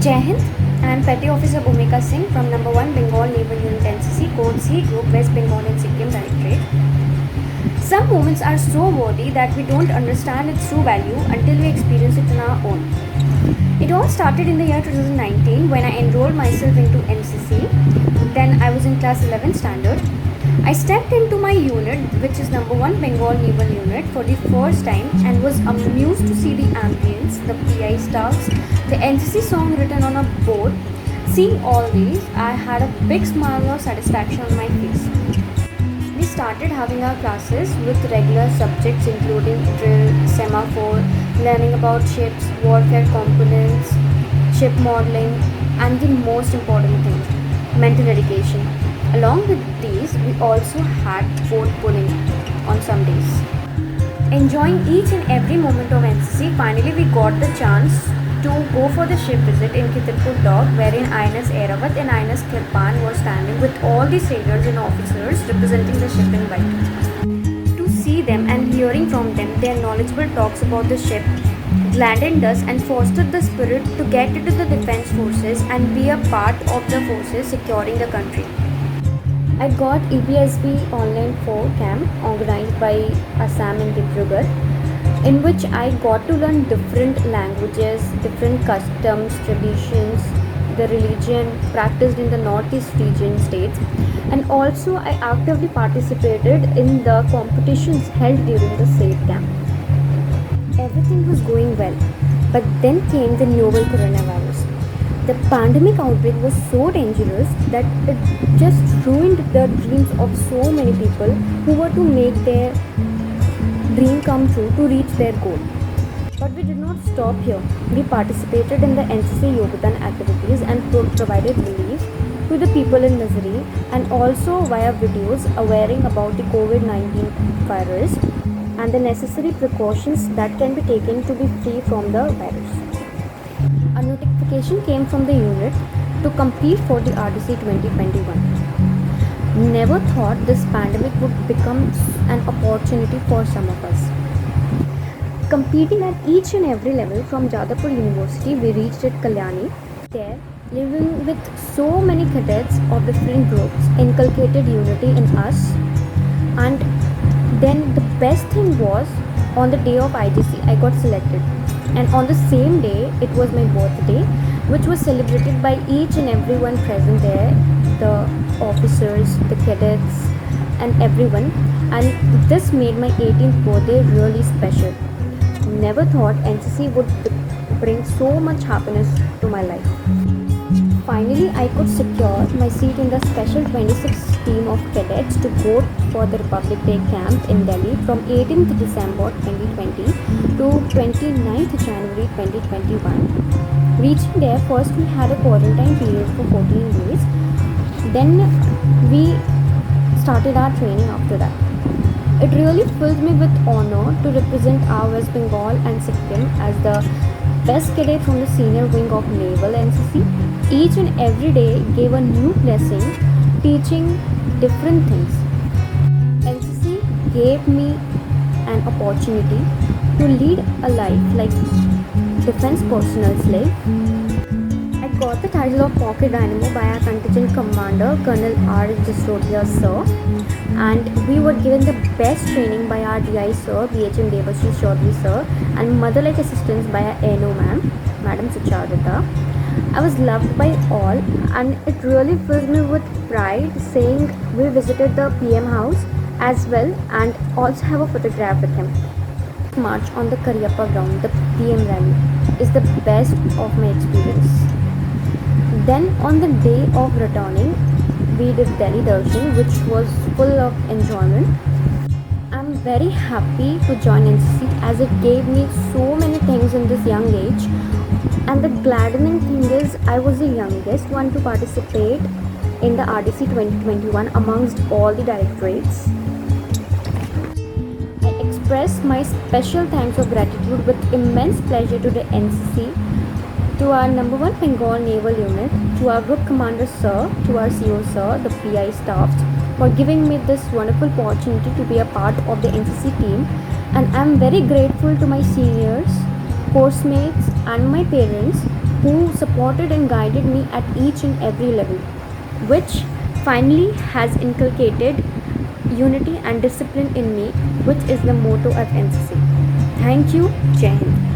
Jai Hind, I am Petty Officer Bhumika Singh from number 1 Bengal Naval Unit NCC, Code C Group, West Bengal and Sikkim Directorate. Some moments are so worthy that we don't understand its true value until we experience it on our own. It all started in the year 2019 when I enrolled myself into NCC. Then I was in class 11 standard. I stepped into my unit, which is number 1 Bengal Naval Unit, for the first time and was amused to see the ambience, the PI staffs, the NCC song written on a board. Seeing all these, I had a big smile of satisfaction on my face. We started having our classes with regular subjects including drill, semaphore, learning about ships, warfare components, ship modeling, and the most important thing, mental education. Along with these, we also had boat pulling on some days. Enjoying each and every moment of NCC, finally we got the chance to go for the ship visit in Kitapur Dock, wherein INS Airavat and INS Kirpan were standing with all the sailors and officers representing the ship in white. To see them and hearing from them their knowledgeable talks about the ship gladdened us and fostered the spirit to get into the defense forces and be a part of the forces securing the country. I got EPSB Online 4 camp organized by Assam and Dibrugarh, in which I got to learn different languages, different customs, traditions, the religion practiced in the Northeast region states, and also I actively participated in the competitions held during the said camp. Everything was going well, but then came the novel coronavirus. The pandemic outbreak was so dangerous that it just ruined the dreams of so many people who were to make their dream come true to reach their goal. But we did not stop here. We participated in the NCC Yogadan activities and provided relief to the people in misery, and also via videos awareing about the COVID-19 virus and the necessary precautions that can be taken to be free from the virus. A notification came from the unit to compete for the RDC 2021. Never thought this pandemic would become an opportunity for some of us. Competing at each and every level from Jadavpur University, we reached at Kalyani. There, living with so many cadets of different groups, inculcated unity in us. And then the best thing was, on the day of IGC, I got selected. And on the same day, it was my birthday, which was celebrated by each and everyone present there, the officers, the cadets, and everyone. And this made my 18th birthday really special. Never thought NCC would bring so much happiness to my life. Finally, I could secure my seat in the special 26th team of cadets to go for the Republic Day camp in Delhi from 18th December 2020 to 29th January 2021. Reaching there, first we had a quarantine period for 14 days. Then we started our training after that. It really filled me with honor to represent our West Bengal and Sikkim as the best cadet from the senior wing of Naval NCC. Each and every day gave a new blessing, teaching different things. NCC gave me an opportunity to lead a life like defense personnel's life. I got the title of Pocket Dynamo by our contingent commander, Colonel R. Jasrotia sir, and we were given the best training by our DI sir, BHM Devashri Chaudhary sir, and mother-like assistance by our ANO ma'am, Madam Sucharita. I was loved by all, and it really fills me with pride saying we visited the PM house as well and also have a photograph with him. March on the Karyappa ground, the PM rally, is the best of my experience. Then on the day of returning, we did Delhi Darshan, which was full of enjoyment. I'm very happy to join NCC as it gave me so many things in this young age. And the gladdening thing is, I was the youngest one to participate in the RDC 2021 amongst all the directorates. I express my special thanks of gratitude with immense pleasure to the NCC, to our number 1 Bengal Naval Unit, to our Group Commander Sir, to our CO Sir, the PI staff, for giving me this wonderful opportunity to be a part of the NCC team. And I am very grateful to my seniors, course mates, and my parents who supported and guided me at each and every level, which finally has inculcated unity and discipline in me, which is the motto of NCC. Thank you. Jai Hind.